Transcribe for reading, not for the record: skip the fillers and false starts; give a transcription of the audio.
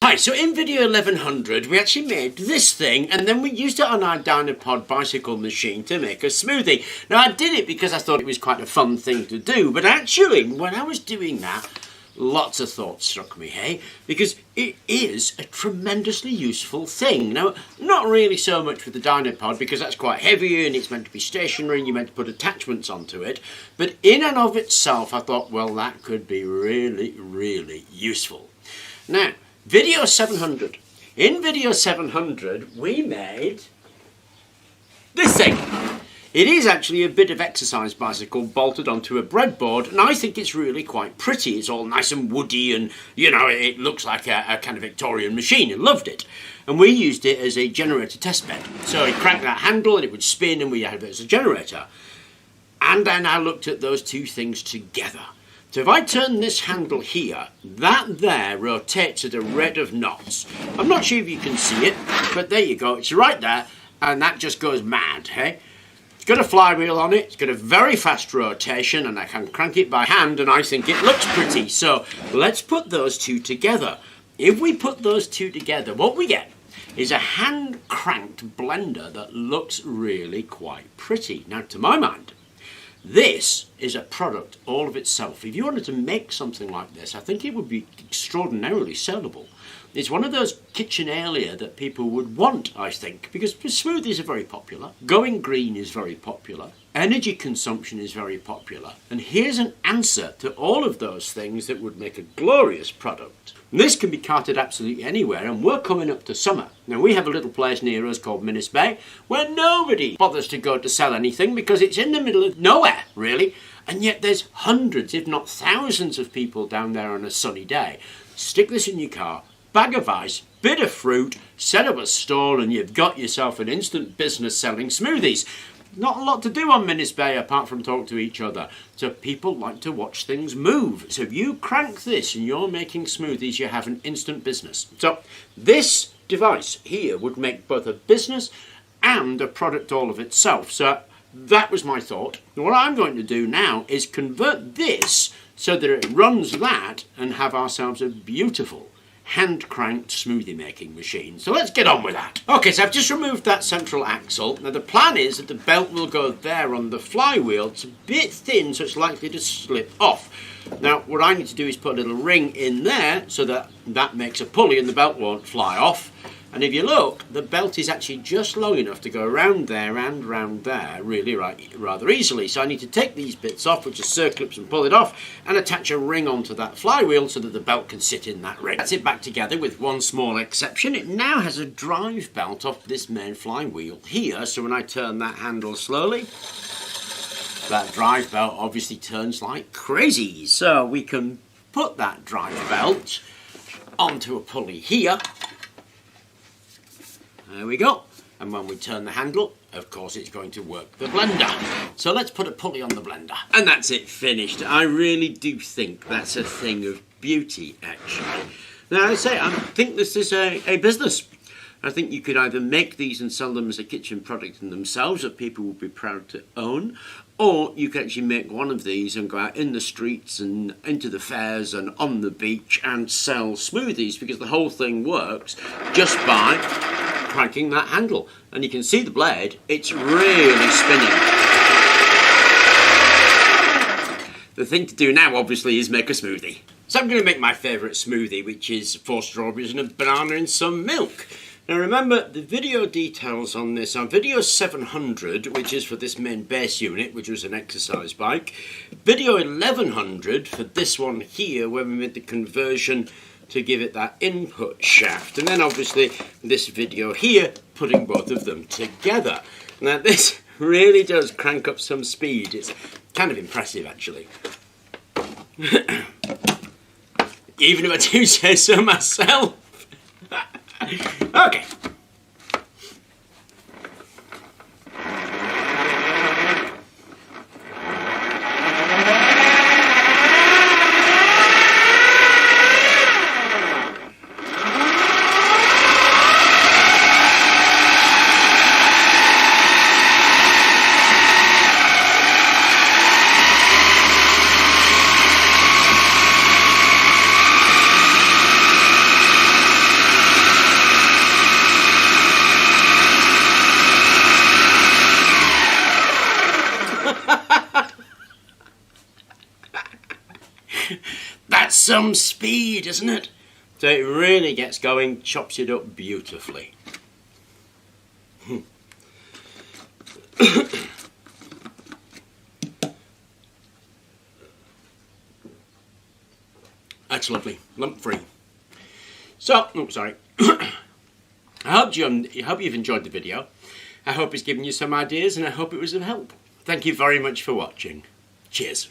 Hi, so in video 1100 we actually made this thing and then we used it on our Dynapod bicycle machine to make a smoothie. Now I did it because I thought it was quite a fun thing to do, but actually when I was doing that, lots of thoughts struck me, hey? Because it is a tremendously useful thing. Now, not really so much with the Dynapod because that's quite heavy and it's meant to be stationary and you're meant to put attachments onto it, but in and of itself I thought, well, that could be really, really useful. Now, video 700. In video 700, we made this thing. It is actually a bit of exercise bicycle bolted onto a breadboard, and I think it's really quite pretty. It's all nice and woody, and you know, it looks like a kind of Victorian machine. I loved it. And we used it as a generator test bed. So I cranked that handle and it would spin and we had it as a generator. And then I looked at those two things together. So if I turn this handle here, that there rotates at a rate of knots. I'm not sure if you can see it, but there you go. It's right there, and that just goes mad, hey? It's got a flywheel on it, it's got a very fast rotation, and I can crank it by hand, and I think it looks pretty. So let's put those two together. If we put those two together, what we get is a hand-cranked blender that looks really quite pretty. Now, to my mind, this is a product all of itself. If you wanted to make something like this, I think it would be extraordinarily sellable. It's one of those kitchenalia that people would want, I think, because smoothies are very popular. Going green is very popular. Energy consumption is very popular. And here's an answer to all of those things that would make a glorious product. And this can be carted absolutely anywhere, and we're coming up to summer. Now, we have a little place near us called Minnis Bay where nobody bothers to go to sell anything because it's in the middle of nowhere, really. And yet there's hundreds, if not thousands of people down there on a sunny day. Stick this in your car, bag of ice, bit of fruit, set up a stall, and you've got yourself an instant business selling smoothies. Not a lot to do on Minnis Bay apart from talk to each other. So people like to watch things move. So if you crank this and you're making smoothies, you have an instant business. So this device here would make both a business and a product all of itself. So that was my thought. And what I'm going to do now is convert this so that it runs that and have ourselves a beautiful hand-cranked smoothie making machine. So let's get on with that. Okay, so I've just removed that central axle. Now the plan is that the belt will go there on the flywheel. It's a bit thin, so it's likely to slip off. Now what I need to do is put a little ring in there so that that makes a pulley and the belt won't fly off. And if you look, the belt is actually just long enough to go around there and round there really rather easily. So I need to take these bits off, which are circlips, and pull it off and attach a ring onto that flywheel so that the belt can sit in that ring. That's it back together with one small exception. It now has a drive belt off this main flywheel here. So when I turn that handle slowly, that drive belt obviously turns like crazy. So we can put that drive belt onto a pulley here. There we go. And when we turn the handle, of course, it's going to work the blender. So let's put a pulley on the blender. And that's it, finished. I really do think that's a thing of beauty, actually. Now, I say, I think this is a business. I think you could either make these and sell them as a kitchen product in themselves that people would be proud to own, or you could actually make one of these and go out in the streets and into the fairs and on the beach and sell smoothies, because the whole thing works just by cranking that handle. And you can see the blade, it's really spinning. The thing to do now, obviously, is make a smoothie. So I'm going to make my favourite smoothie, which is 4 strawberries and a banana and some milk. Now remember, the video details on this are video 700, which is for this main base unit, which was an exercise bike. Video 1100 for this one here, where we made the conversion to give it that input shaft. And then obviously this video here, putting both of them together. Now this really does crank up some speed. It's kind of impressive, actually. Even if I do say so myself. Okay. some speed, isn't it? So it really gets going, chops it up beautifully. That's lovely, lump free. So, oh sorry. I hope you've enjoyed the video. I hope it's given you some ideas, and I hope it was of help. Thank you very much for watching. Cheers.